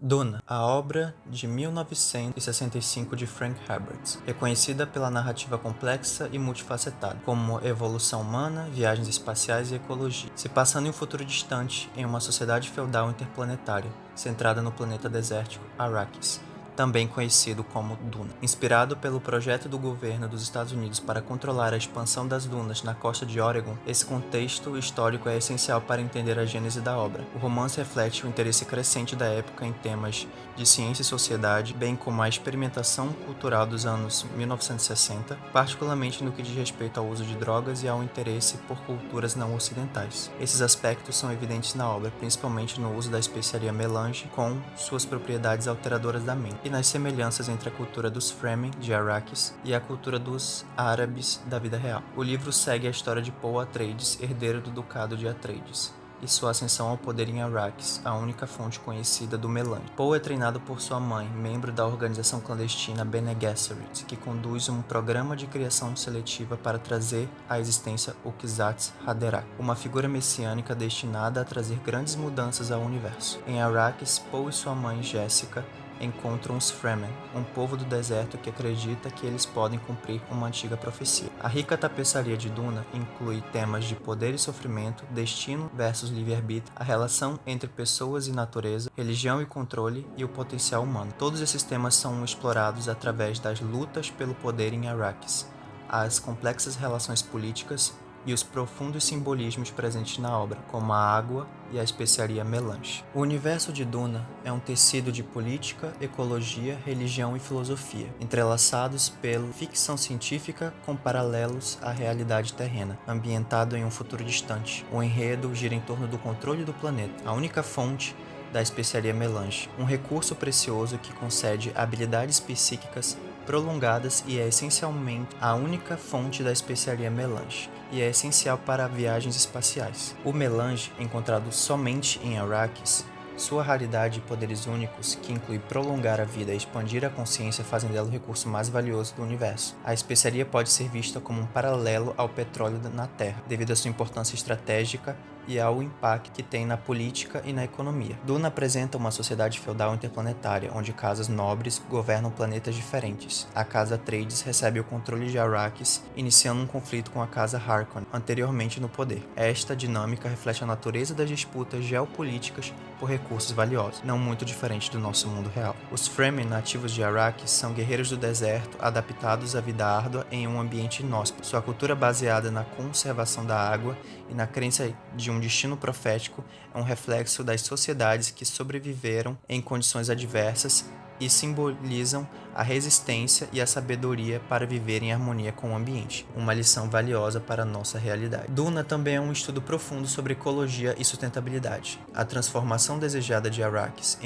Duna, a obra de 1965 de Frank Herbert, reconhecida pela narrativa complexa e multifacetada, como evolução humana, viagens espaciais e ecologia, se passando em um futuro distante em uma sociedade feudal interplanetária, centrada no planeta desértico Arrakis, também conhecido como Duna. Inspirado pelo projeto do governo dos Estados Unidos para controlar a expansão das dunas na costa de Oregon, esse contexto histórico é essencial para entender a gênese da obra. O romance reflete o interesse crescente da época em temas de ciência e sociedade, bem como a experimentação cultural dos anos 1960, particularmente no que diz respeito ao uso de drogas e ao interesse por culturas não ocidentais. Esses aspectos são evidentes na obra, principalmente no uso da especiaria melange com suas propriedades alteradoras da mente, e nas semelhanças entre a cultura dos Fremen, de Arrakis, e a cultura dos árabes da vida real. O livro segue a história de Paul Atreides, herdeiro do Ducado de Atreides, e sua ascensão ao poder em Arrakis, a única fonte conhecida do melange. Paul é treinado por sua mãe, membro da organização clandestina Bene Gesserit, que conduz um programa de criação seletiva para trazer à existência o Kwisatz Haderach, uma figura messiânica destinada a trazer grandes mudanças ao universo. Em Arrakis, Paul e sua mãe Jessica encontram os Fremen, um povo do deserto que acredita que eles podem cumprir uma antiga profecia. A rica tapeçaria de Duna inclui temas de poder e sofrimento, destino versus livre-arbítrio, a relação entre pessoas e natureza, religião e controle e o potencial humano. Todos esses temas são explorados através das lutas pelo poder em Arrakis, as complexas relações políticas e os profundos simbolismos presentes na obra, como a água e a especiaria melange. O universo de Duna é um tecido de política, ecologia, religião e filosofia, entrelaçados pela ficção científica com paralelos à realidade terrena, ambientado em um futuro distante. O enredo gira em torno do controle do planeta, a única fonte da especiaria melange, um recurso precioso que concede habilidades psíquicas prolongadas e é essencialmente a única fonte da especiaria melange, e é essencial para viagens espaciais. O melange, encontrado somente em Arrakis, sua raridade e poderes únicos, que inclui prolongar a vida e expandir a consciência, fazem dela o recurso mais valioso do universo. A especiaria pode ser vista como um paralelo ao petróleo na Terra, devido à sua importância estratégica e ao impacto que tem na política e na economia. Duna apresenta uma sociedade feudal interplanetária, onde casas nobres governam planetas diferentes. A Casa Atreides recebe o controle de Arrakis, iniciando um conflito com a Casa Harkonnen, anteriormente no poder. Esta dinâmica reflete a natureza das disputas geopolíticas por recursos valiosos, não muito diferente do nosso mundo real. Os Fremen, nativos de Arrakis, são guerreiros do deserto, adaptados à vida árdua em um ambiente inóspito. Sua cultura baseada na conservação da água e na crença de um destino profético é um reflexo das sociedades que sobreviveram em condições adversas e simbolizam a resistência e a sabedoria para viver em harmonia com o ambiente, uma lição valiosa para a nossa realidade. Duna também é um estudo profundo sobre ecologia e sustentabilidade. A transformação desejada de Arrakis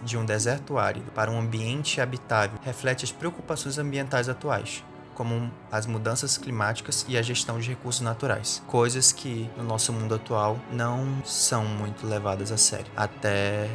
de um deserto árido para um ambiente habitável reflete as preocupações ambientais atuais, como as mudanças climáticas e a gestão de recursos naturais, coisas que no nosso mundo atual não são muito levadas a sério, até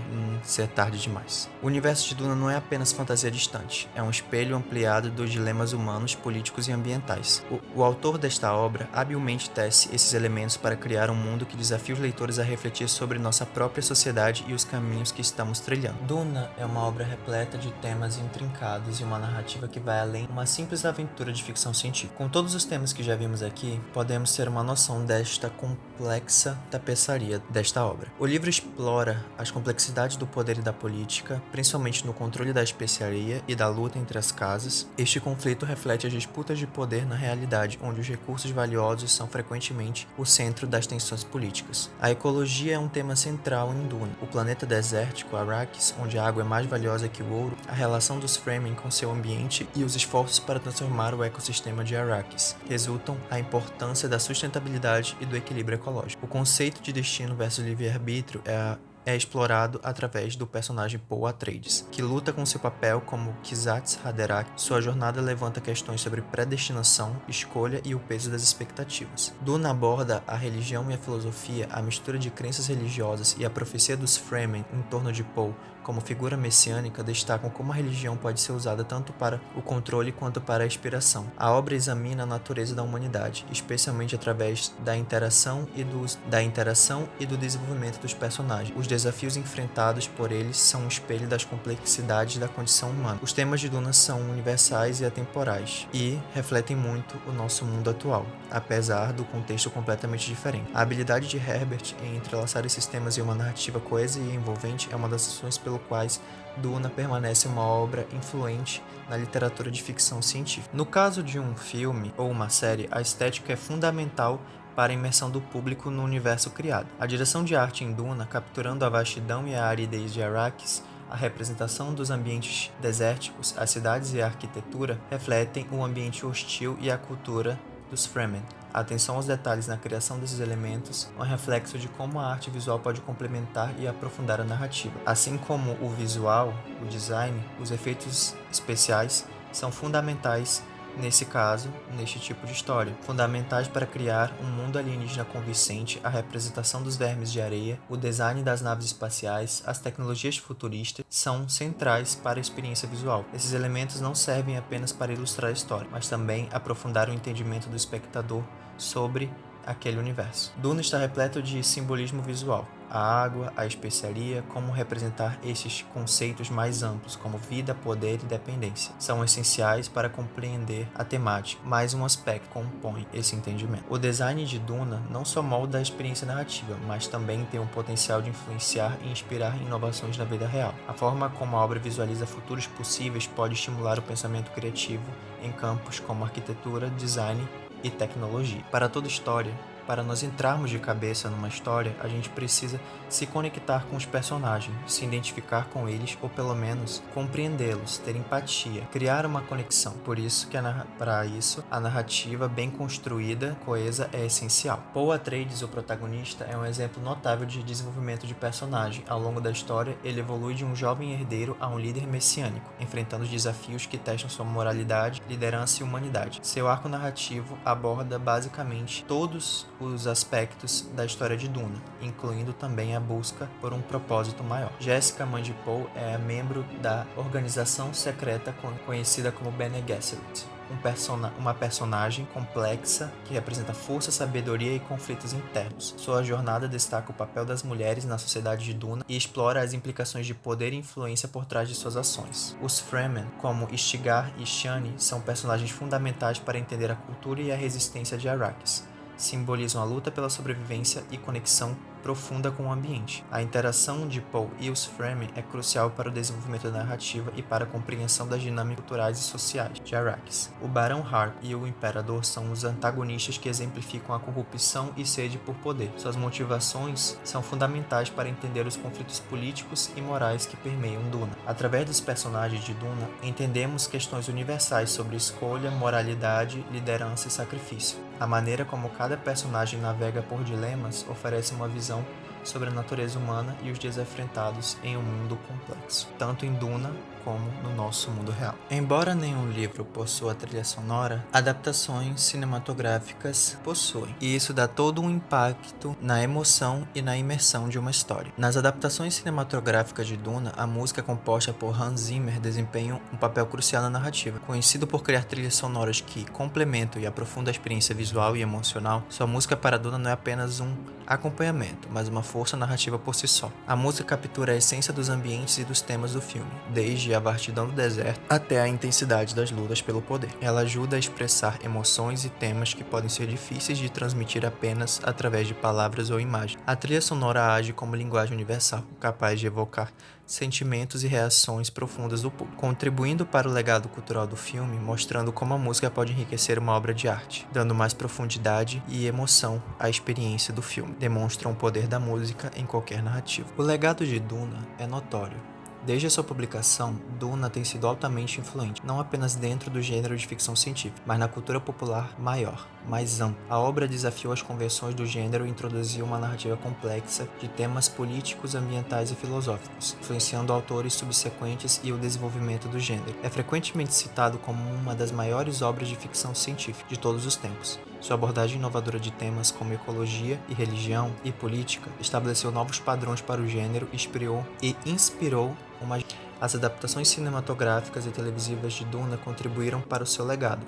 ser tarde demais. O universo de Duna não é apenas fantasia distante, é um espelho ampliado dos dilemas humanos, políticos e ambientais. O autor desta obra habilmente tece esses elementos para criar um mundo que desafia os leitores a refletir sobre nossa própria sociedade e os caminhos que estamos trilhando. Duna é uma obra repleta de temas intrincados e uma narrativa que vai além de uma simples aventura de ficção científica. Com todos os temas que já vimos aqui, podemos ter uma noção desta complexa tapeçaria desta obra. O livro explora as complexidades do poder e da política, principalmente no controle da especiaria e da luta entre as casas. Este conflito reflete as disputas de poder na realidade, onde os recursos valiosos são frequentemente o centro das tensões políticas. A ecologia é um tema central em Duna. O planeta desértico, Arrakis, onde a água é mais valiosa que o ouro, a relação dos Fremen com seu ambiente e os esforços para transformar o ecossistema de Arrakis resultam a importância da sustentabilidade e do equilíbrio ecológico. O conceito de destino versus livre-arbítrio é explorado através do personagem Paul Atreides, que luta com seu papel como Kwisatz Haderach. Sua jornada levanta questões sobre predestinação, escolha e o peso das expectativas. Duna aborda a religião e a filosofia, a mistura de crenças religiosas e a profecia dos Fremen em torno de Paul como figura messiânica destacam como a religião pode ser usada tanto para o controle quanto para a inspiração. A obra examina a natureza da humanidade, especialmente através da interação e do desenvolvimento dos personagens. Os desafios enfrentados por eles são um espelho das complexidades da condição humana. Os temas de Duna são universais e atemporais e refletem muito o nosso mundo atual, apesar do contexto completamente diferente. A habilidade de Herbert em entrelaçar esses temas em uma narrativa coesa e envolvente é uma das razões pelo quais Duna permanece uma obra influente na literatura de ficção científica. No caso de um filme ou uma série, a estética é fundamental para a imersão do público no universo criado. A direção de arte em Duna, capturando a vastidão e a aridez de Arrakis, a representação dos ambientes desérticos, as cidades e a arquitetura refletem o ambiente hostil e a cultura dos Fremen. A atenção aos detalhes na criação desses elementos é um reflexo de como a arte visual pode complementar e aprofundar a narrativa. Assim como o visual, o design, os efeitos especiais são fundamentais nesse caso, neste tipo de história, fundamentais para criar um mundo alienígena convincente, a representação dos vermes de areia, o design das naves espaciais, as tecnologias futuristas são centrais para a experiência visual. Esses elementos não servem apenas para ilustrar a história, mas também aprofundar o entendimento do espectador sobre aquele universo. Duna está repleto de simbolismo visual. A água, a especiaria, como representar esses conceitos mais amplos, como vida, poder e dependência, são essenciais para compreender a temática, mais um aspecto compõe esse entendimento. O design de Duna não só molda a experiência narrativa, mas também tem o potencial de influenciar e inspirar inovações na vida real. A forma como a obra visualiza futuros possíveis pode estimular o pensamento criativo em campos como arquitetura, design e tecnologia. Para toda história, para nós entrarmos de cabeça numa história, a gente precisa se conectar com os personagens, se identificar com eles ou pelo menos compreendê-los, ter empatia, criar uma conexão. Por isso que para isso a narrativa bem construída, coesa é essencial. Paul Atreides, o protagonista, é um exemplo notável de desenvolvimento de personagem. Ao longo da história, ele evolui de um jovem herdeiro a um líder messiânico, enfrentando os desafios que testam sua moralidade, liderança e humanidade. Seu arco narrativo aborda basicamente todos os aspectos da história de Duna, incluindo também a busca por um propósito maior. Jessica, mãe de Paul, é membro da organização secreta conhecida como Bene Gesserit, uma personagem complexa que representa força, sabedoria e conflitos internos. Sua jornada destaca o papel das mulheres na sociedade de Duna e explora as implicações de poder e influência por trás de suas ações. Os Fremen, como Ishtigar e Shani, são personagens fundamentais para entender a cultura e a resistência de Arrakis. Simbolizam a luta pela sobrevivência e conexão profunda com o ambiente. A interação de Paul e os Fremen é crucial para o desenvolvimento da narrativa e para a compreensão das dinâmicas culturais e sociais de Arrakis. O Barão Harp e o Imperador são os antagonistas que exemplificam a corrupção e sede por poder. Suas motivações são fundamentais para entender os conflitos políticos e morais que permeiam Duna. Através dos personagens de Duna, entendemos questões universais sobre escolha, moralidade, liderança e sacrifício. A maneira como cada personagem navega por dilemas oferece uma visão sobre a natureza humana e os desafios enfrentados em um mundo complexo, tanto em Duna como no nosso mundo real. Embora nenhum livro possua trilha sonora, adaptações cinematográficas possuem, e isso dá todo um impacto na emoção e na imersão de uma história. Nas adaptações cinematográficas de Duna, a música composta por Hans Zimmer desempenha um papel crucial na narrativa. Conhecido por criar trilhas sonoras que complementam e aprofundam a experiência visual e emocional, sua música para Duna não é apenas um acompanhamento, mas uma força narrativa por si só. A música captura a essência dos ambientes e dos temas do filme, desde a vastidão do deserto até a intensidade das lutas pelo poder. Ela ajuda a expressar emoções e temas que podem ser difíceis de transmitir apenas através de palavras ou imagens. A trilha sonora age como linguagem universal, capaz de evocar sentimentos e reações profundas do público, contribuindo para o legado cultural do filme, mostrando como a música pode enriquecer uma obra de arte, dando mais profundidade e emoção à experiência do filme. Demonstram o poder da música em qualquer narrativa. O legado de Duna é notório. Desde a sua publicação, Duna tem sido altamente influente, não apenas dentro do gênero de ficção científica, mas na cultura popular maior, mais ampla. A obra desafiou as convenções do gênero e introduziu uma narrativa complexa de temas políticos, ambientais e filosóficos, influenciando autores subsequentes e o desenvolvimento do gênero. É frequentemente citado como uma das maiores obras de ficção científica de todos os tempos. Sua abordagem inovadora de temas como ecologia e religião e política estabeleceu novos padrões para o gênero e inspirou As adaptações cinematográficas e televisivas de Duna contribuíram para o seu legado,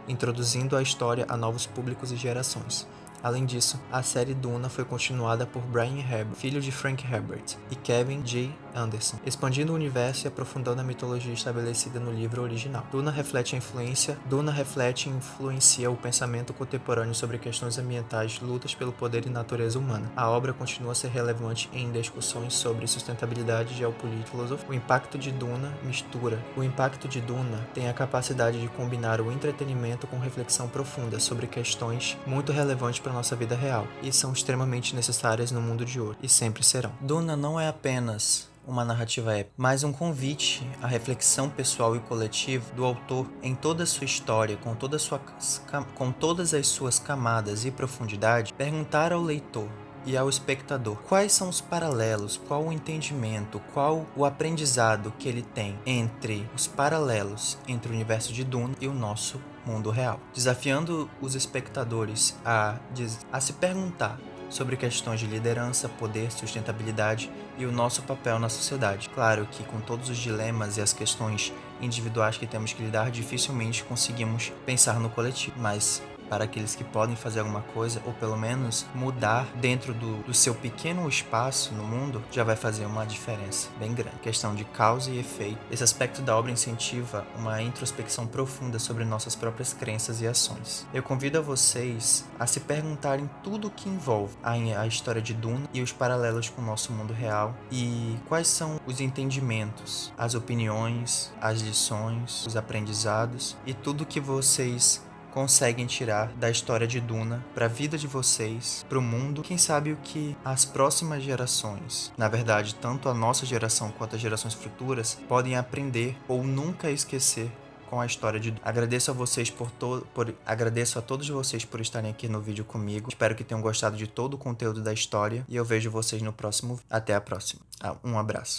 introduzindo a história a novos públicos e gerações. Além disso, a série Duna foi continuada por Brian Herbert, filho de Frank Herbert, e Kevin J. Anderson, expandindo o universo e aprofundando a mitologia estabelecida no livro original. Duna reflete e influencia o pensamento contemporâneo sobre questões ambientais, lutas pelo poder e natureza humana. A obra continua a ser relevante em discussões sobre sustentabilidade, geopolítica e filosofia. O impacto de Duna tem a capacidade de combinar o entretenimento com reflexão profunda sobre questões muito relevantes para a nossa vida real e são extremamente necessárias no mundo de hoje e sempre serão. Duna não é apenas uma narrativa épica, mas um convite à reflexão pessoal e coletiva do autor em toda a sua história, com todas as suas camadas e profundidade, perguntar ao leitor e ao espectador quais são os paralelos, qual o entendimento, qual o aprendizado que ele tem entre os paralelos entre o universo de Duna e o nosso mundo real, desafiando os espectadores a se perguntar sobre questões de liderança, poder, sustentabilidade e o nosso papel na sociedade. Claro que com todos os dilemas e as questões individuais que temos que lidar, dificilmente conseguimos pensar no coletivo, mas para aqueles que podem fazer alguma coisa, ou pelo menos mudar dentro do seu pequeno espaço no mundo, já vai fazer uma diferença bem grande. Questão de causa e efeito. Esse aspecto da obra incentiva uma introspecção profunda sobre nossas próprias crenças e ações. Eu convido a vocês a se perguntarem tudo o que envolve a história de Duna e os paralelos com o nosso mundo real e quais são os entendimentos, as opiniões, as lições, os aprendizados e tudo que vocês conseguem tirar da história de Duna para a vida de vocês, para o mundo, quem sabe o que as próximas gerações, na verdade, tanto a nossa geração quanto as gerações futuras, podem aprender ou nunca esquecer com a história de Duna. Agradeço a todos vocês por estarem aqui no vídeo comigo. Espero que tenham gostado de todo o conteúdo da história e eu vejo vocês no próximo vídeo. Até a próxima. Um abraço.